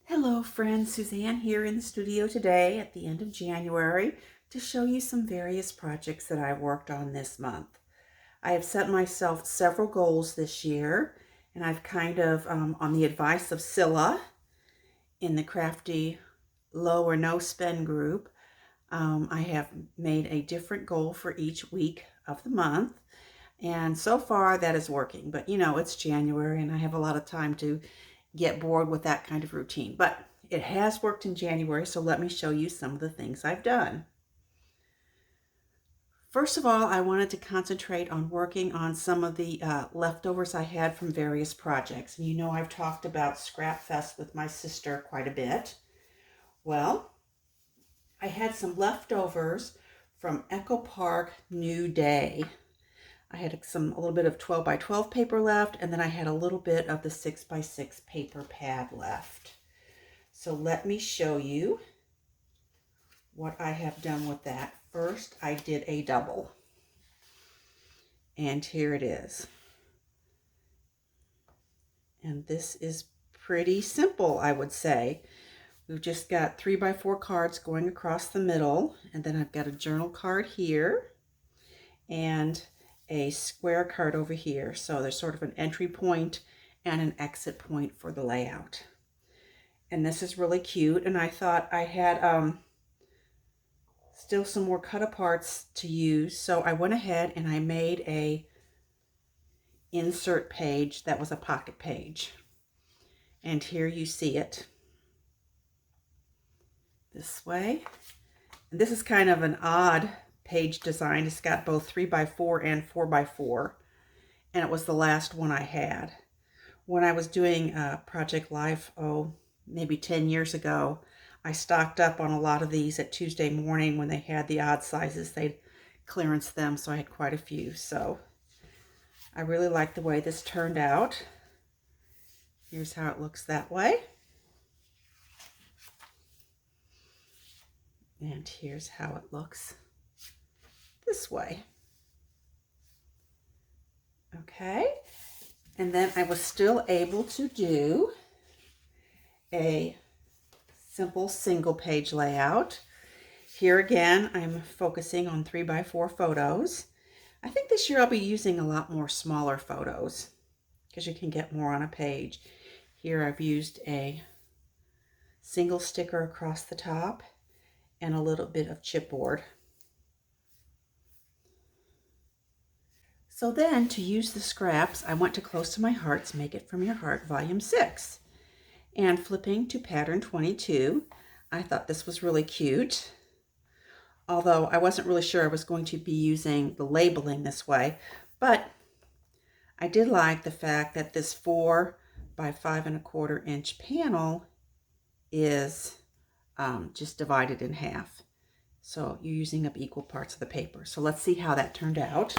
Hello friends, Suzanne here in the studio today at the end of January to show you some various projects that I worked on this month. I have set myself several goals this year, and I've kind of, on the advice of Scylla in the Crafty Low or No Spend group, I have made a different goal for each week of the month. And so far that is working, but you know, it's January and I have a lot of time to get bored with that kind of routine, but it has worked in January, so let me show you some of the things I've done. First of all, I wanted to concentrate on working on some of the leftovers I had from various projects. And you know I've talked about Scrap Fest with my sister quite a bit. Well, I had some leftovers from Echo Park New Day. I had a little bit of 12 by 12 paper left, and then I had a little bit of the 6 by 6 paper pad left. So let me show you what I have done with that. First, I did a double, and here it is. And this is pretty simple, I would say. We've just got 3 by 4 cards going across the middle, and then I've got a journal card here, and a square card over here. So there's sort of an entry point and an exit point for the layout. And this is really cute. And I thought I had still some more cut aparts to use. So I went ahead and I made a insert page that was a pocket page. And here you see it this way. And this is kind of an odd page design. It's got both 3 by 4 and 4 by 4, and it was the last one I had. When I was doing Project Life, maybe 10 years ago, I stocked up on a lot of these at Tuesday morning when they had the odd sizes. They'd clearance them, so I had quite a few. So I really like the way this turned out. Here's how it looks that way. And here's how it looks this way. Okay, and then I was still able to do a simple single page layout. Here again, I'm focusing on 3 by 4 photos. I think this year I'll be using a lot more smaller photos because you can get more on a page. Here I've used a single sticker across the top and a little bit of chipboard. So then, to use the scraps, I went to Close to My Heart's Make It From Your Heart, Volume 6. And flipping to pattern 22, I thought this was really cute. Although I wasn't really sure I was going to be using the labeling this way. But I did like the fact that this 4 by 5 1/4 inch panel is just divided in half. So you're using up equal parts of the paper. So let's see how that turned out.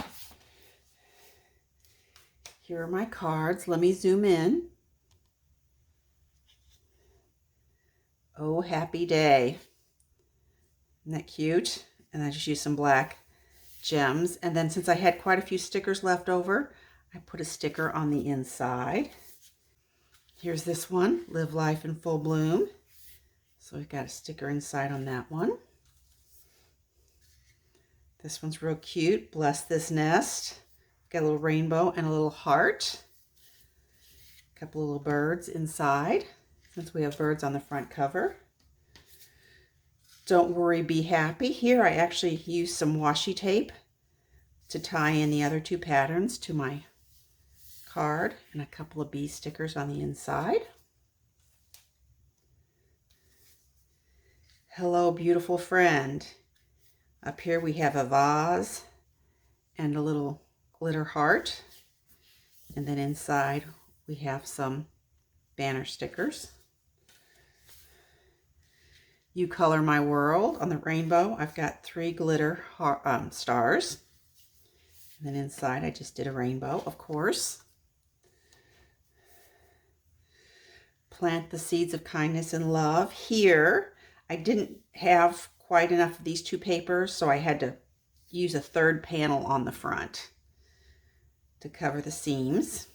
Here are my cards. Let me zoom in. Oh, happy day. Isn't that cute? And I just used some black gems. And then since I had quite a few stickers left over, I put a sticker on the inside. Here's this one, Live Life in Full Bloom. So we've got a sticker inside on that one. This one's real cute, Bless This Nest. Got a little rainbow and a little heart. A couple little birds inside, since we have birds on the front cover. Don't Worry, Be Happy. Here I actually used some washi tape to tie in the other 2 patterns to my card, and a couple of bee stickers on the inside. Hello, Beautiful Friend. Up here we have a vase and a little glitter heart. And then inside we have some banner stickers. You Color My World. On the rainbow, I've got 3 glitter stars. And then inside I just did a rainbow, of course. Plant the Seeds of Kindness and Love. Here I didn't have quite enough of these two papers, so I had to use a third panel on the front to cover the seams.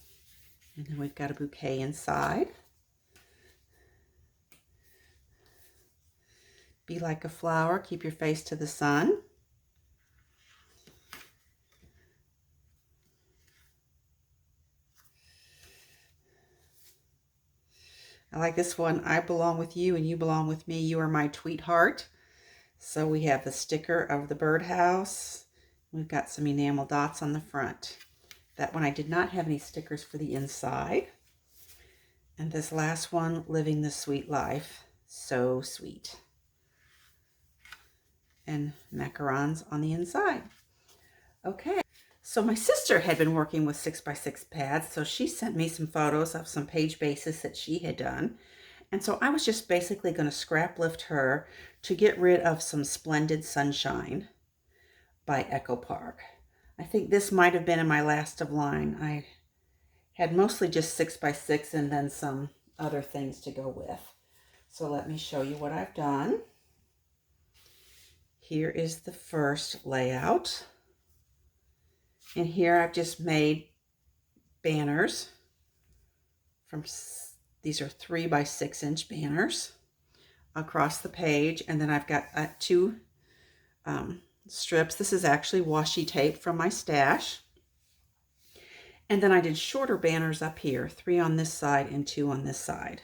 And then we've got a bouquet inside. Be like a flower, keep your face to the sun. I like this one, I belong with you and you belong with me. You are my tweetheart. So we have the sticker of the birdhouse. We've got some enamel dots on the front. That one I did not have any stickers for the inside. And this last one, living the sweet life. So sweet. And macarons on the inside. Okay. So my sister had been working with 6x6 pads, so she sent me some photos of some page bases that she had done. And so I was just basically going to scrap lift her to get rid of some Splendid Sunshine by Echo Park. I think this might have been in my last of line. I had mostly just 6x6 and then some other things to go with. So let me show you what I've done. Here is the first layout. And here I've just made banners from, these are 3x6" banners across the page. And then I've got two strips. This is actually washi tape from my stash. And then I did shorter banners up here, 3 on this side and 2 on this side.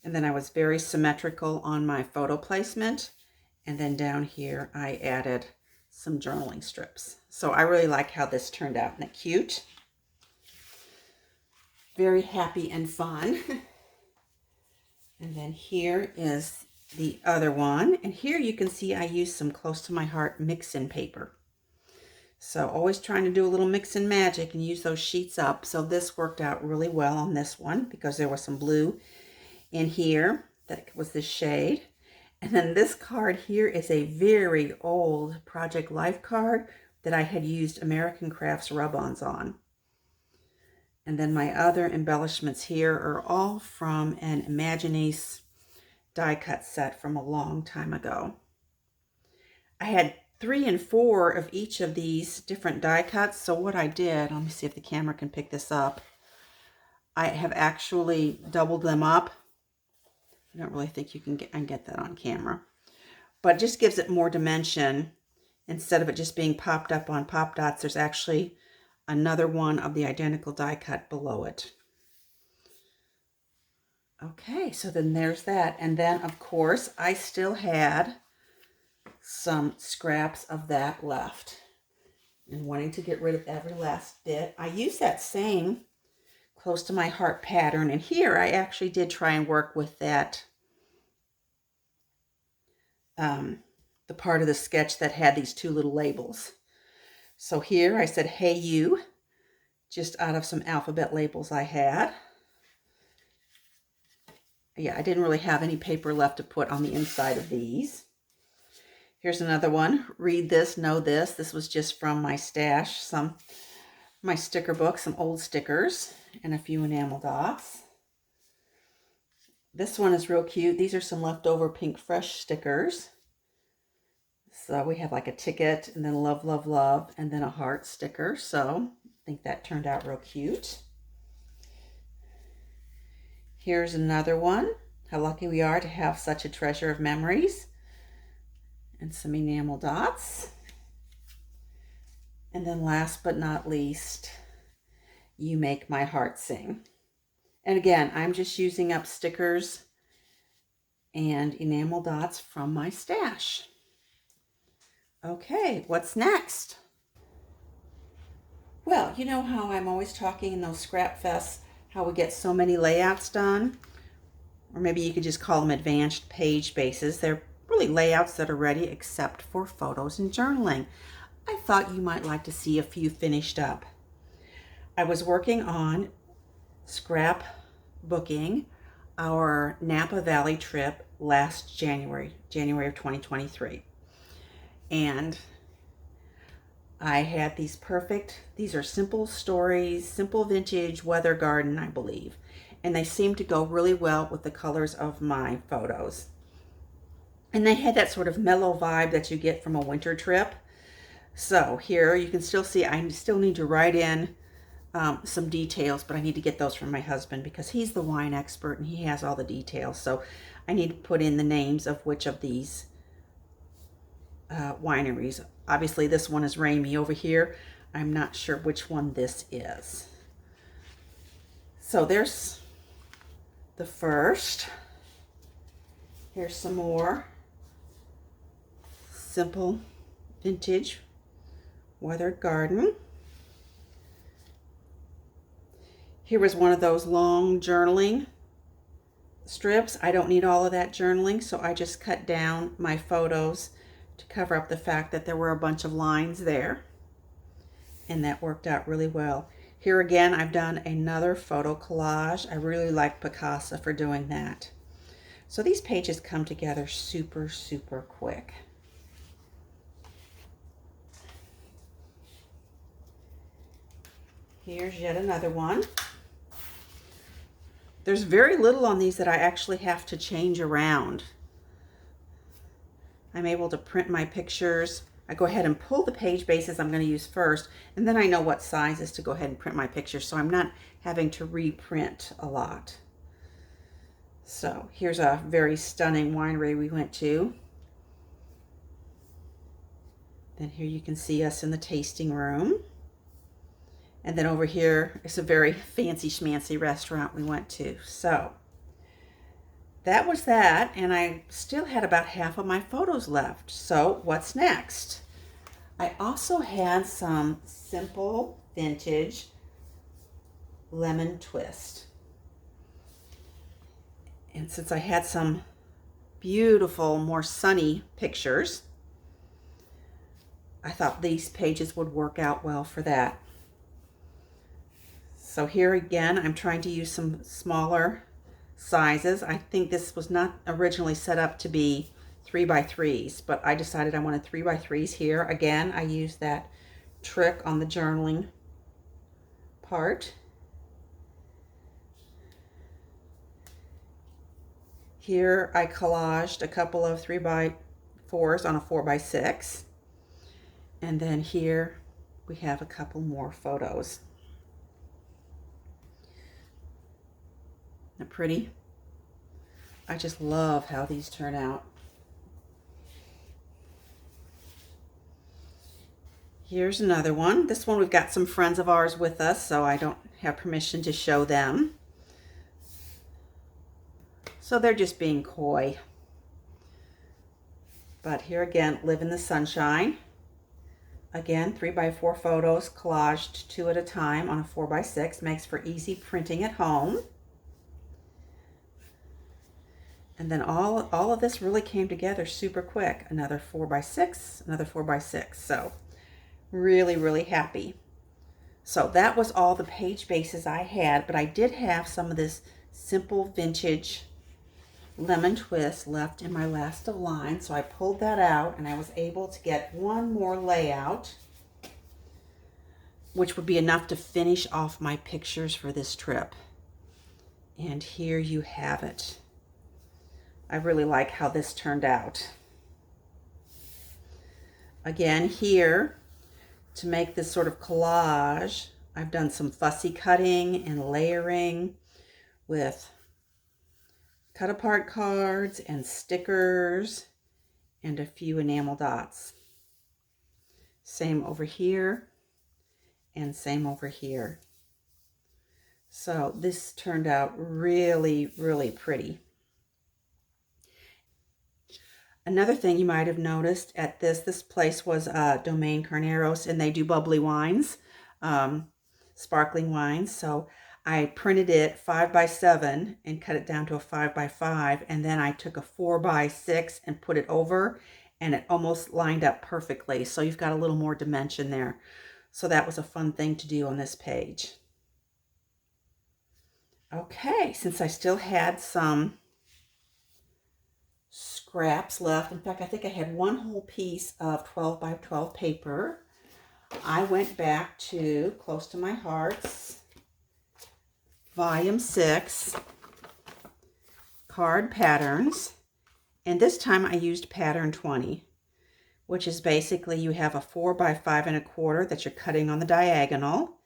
And then I was very symmetrical on my photo placement. And then down here I added some journaling strips. So I really like how this turned out. Isn't it cute? Very happy and fun. And then here is the other one. And here you can see I used some close to my heart mix-in paper. So always trying to do a little mix-in magic and use those sheets up. So this worked out really well on this one because there was some blue in here that was this shade. And then this card here is a very old Project Life card that I had used American Crafts rub-ons on. And then my other embellishments here are all from an Imaginis die cut set from a long time ago. I had 3 and 4 of each of these different die cuts. So what I did, let me see if the camera can pick this up. I have actually doubled them up. I don't really think you can get that on camera, but it just gives it more dimension. Instead of it just being popped up on pop dots, there's actually another one of the identical die cut below it. Okay, so then there's that. And then of course I still had some scraps of that left and wanting to get rid of every last bit. I used that same close to my heart pattern, and here I actually did try and work with that the part of the sketch that had these 2 little labels. So here I said, "Hey you," just out of some alphabet labels I had. Yeah, I didn't really have any paper left to put on the inside of these. Here's another one. "Read this, know this." This was just from my stash, my sticker book, some old stickers, and a few enamel dots. This one is real cute. These are some leftover Pink Fresh stickers. So we have like a ticket and then love, love, love, and then a heart sticker. So I think that turned out real cute. Here's another one. How lucky we are to have such a treasure of memories. And some enamel dots. And then last but not least, "You Make My Heart Sing." And again, I'm just using up stickers and enamel dots from my stash. Okay, what's next? Well, you know how I'm always talking in those scrap fests, how we get so many layouts done? Or maybe you could just call them advanced page bases. They're really layouts that are ready except for photos and journaling. I thought you might like to see a few finished up. I was working on scrap booking our Napa Valley trip last January of 2023. And I had these are simple stories, simple vintage weather garden, I believe. And they seem to go really well with the colors of my photos. And they had that sort of mellow vibe that you get from a winter trip. So here you can still see I still need to write in some details, but I need to get those from my husband because he's the wine expert and he has all the details. So I need to put in the names of which of these wineries. Obviously this one is Ramey over here. I'm not sure which one this is. So there's the first. Here's some more simple vintage weathered garden. Here was one of those long journaling strips. I don't need all of that journaling, so I just cut down my photos to cover up the fact that there were a bunch of lines there. And that worked out really well. Here again, I've done another photo collage. I really like Picasso for doing that. So these pages come together super, super quick. Here's yet another one. There's very little on these that I actually have to change around. I'm able to print my pictures. I go ahead and pull the page bases I'm going to use first, and then I know what sizes to go ahead and print my pictures, so I'm not having to reprint a lot. So here's a very stunning winery we went to. Then here you can see us in the tasting room. And then over here is a very fancy schmancy restaurant we went to. So that was that, and I still had about half of my photos left. So what's next? I also had some simple vintage lemon twist. And since I had some beautiful, more sunny pictures, I thought these pages would work out well for that. So here again, I'm trying to use some smaller sizes. I think this was not originally set up to be 3x3s, but I decided I wanted 3x3s here. Again, I used that trick on the journaling part. Here I collaged a couple of 3x4s on a 4x6. And then here we have a couple more photos. Isn't that pretty? I just love how these turn out. Here's another one. This one we've got some friends of ours with us, so I don't have permission to show them. So they're just being coy. But here again, live in the sunshine. Again, 3x4 photos collaged 2 at a time on a 4x6. Makes for easy printing at home. And then all of this really came together super quick. Another 4x6, another 4x6. So really, really happy. So that was all the page bases I had, but I did have some of this simple vintage lemon twist left in my last of line. So I pulled that out and I was able to get one more layout, which would be enough to finish off my pictures for this trip. And here you have it. I really like how this turned out. Again, here, to make this sort of collage, I've done some fussy cutting and layering with cut apart cards and stickers and a few enamel dots. Same over here and same over here. So this turned out really, really pretty. Another thing you might have noticed at this place was Domaine Carneros, and they do bubbly wines, sparkling wines. So I printed it 5x7 and cut it down to a 5x5, and then I took a 4x6 and put it over, and it almost lined up perfectly. So you've got a little more dimension there. So that was a fun thing to do on this page. Okay, since I still had some scraps left. In fact, I think I had one whole piece of 12x12 paper. I went back to Close to My Heart's Volume 6 Card Patterns, And this time I used pattern 20, which is basically you have a 4 by 5 1/4 that you're cutting on the diagonal.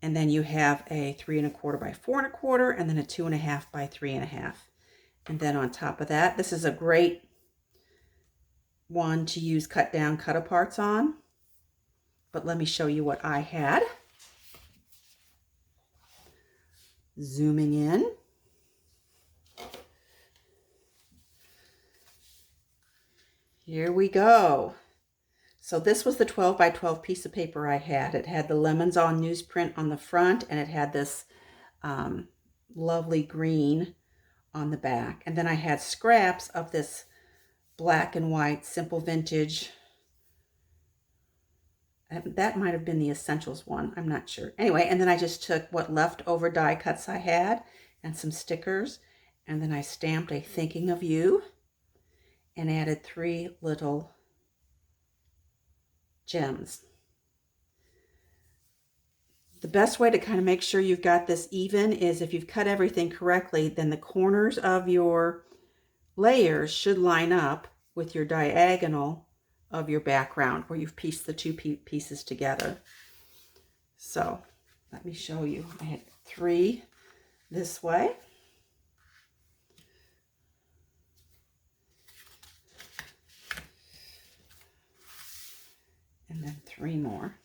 And then you have a 3 1/4 by 4 1/4, and then a 2 1/2 by 3 1/2. And then on top of that, this is a great one to use cut down, cut aparts on. But let me show you what I had. Zooming in. Here we go. So this was the 12 by 12 piece of paper I had. It had the lemons on newsprint on the front, and it had this lovely green on the back. And then I had scraps of this black and white simple vintage. That might have been the Essentials one. I'm not sure. Anyway, and then I just took what leftover die cuts I had and some stickers. And then I stamped a thinking of you and added 3 little gems. The best way to kind of make sure you've got this even is if you've cut everything correctly, then the corners of your layers should line up with your diagonal of your background where you've pieced the 2 pieces together. So let me show you. I had 3 this way. And then 3 more.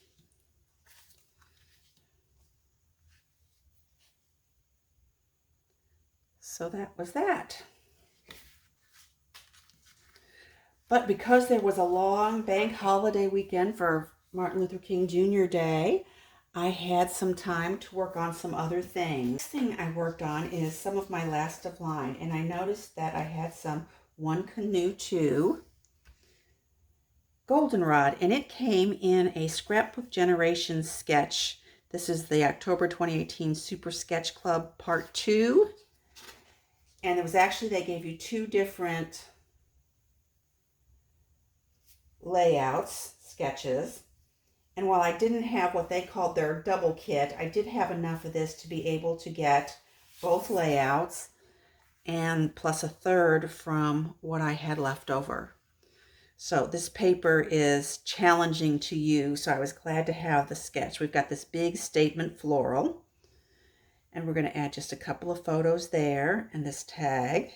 So that was that. But because there was a long bank holiday weekend for Martin Luther King Jr. Day, I had some time to work on some other things. Next thing I worked on is some of my last of line, and I noticed that I had some One Canoe 2 goldenrod, and it came in a Scrapbook Generations sketch. This is the October 2018 Super Sketch Club Part 2. And it was actually, they gave you 2 different layouts, sketches. And while I didn't have what they called their double kit, I did have enough of this to be able to get both layouts and plus a third from what I had left over. So this paper is challenging to use, so I was glad to have the sketch. We've got this big statement floral, and we're going to add just a couple of photos there and this tag.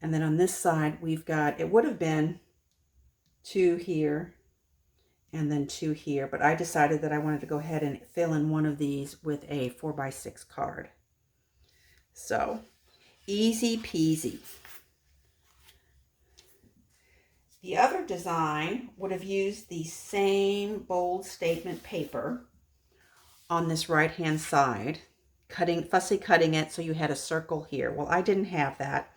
And then on this side, we've got, it would have been 2 here and then 2 here, but I decided that I wanted to go ahead and fill in one of these with a 4 by 6 card. So easy peasy. The other design would have used the same bold statement paper on this right hand side, fussy cutting it so you had a circle here. Well, I didn't have that,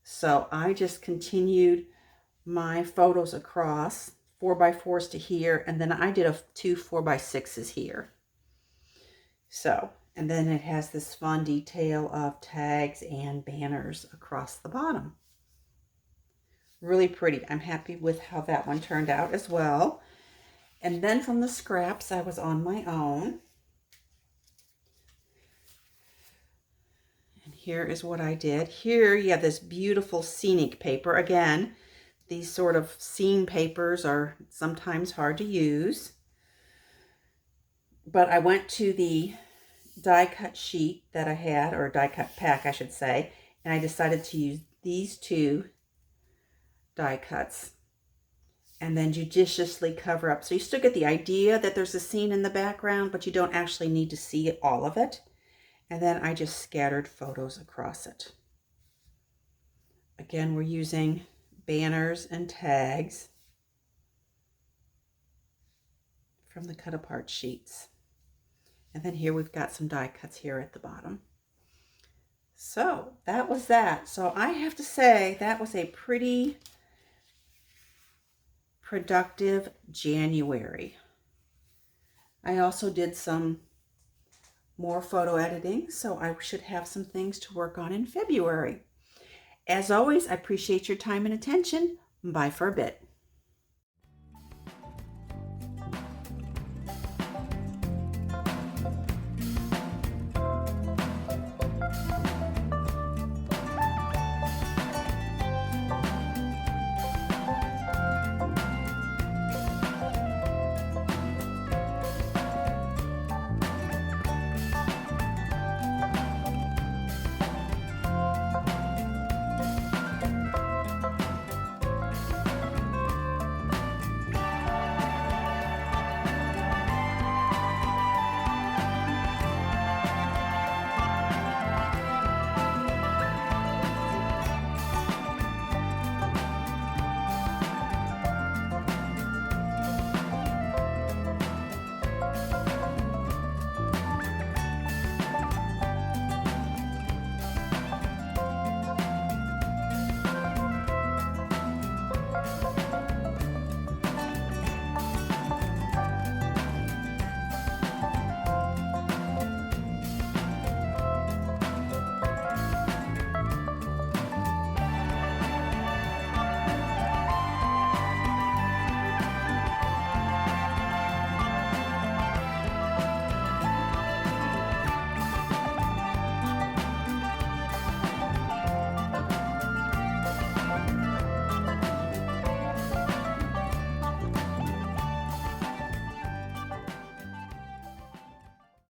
so I just continued my photos across 4 by 4s to here, and then I did 2 4 by 6s here. So, and then it has this fun detail of tags and banners across the bottom. Really pretty. I'm happy with how that one turned out as well. And then from the scraps, I was on my own. And here is what I did. Here you have this beautiful scenic paper. Again, these sort of scene papers are sometimes hard to use. But I went to the die cut sheet that I had, or die cut pack, I should say, and I decided to use these 2 die cuts and then judiciously cover up. So you still get the idea that there's a scene in the background, but you don't actually need to see all of it. And then I just scattered photos across it. Again, we're using banners and tags from the cut apart sheets. And then here we've got some die cuts here at the bottom. So that was that. So I have to say that was a pretty productive January. I also did some more photo editing, so I should have some things to work on in February. As always, I appreciate your time and attention. Bye for a bit.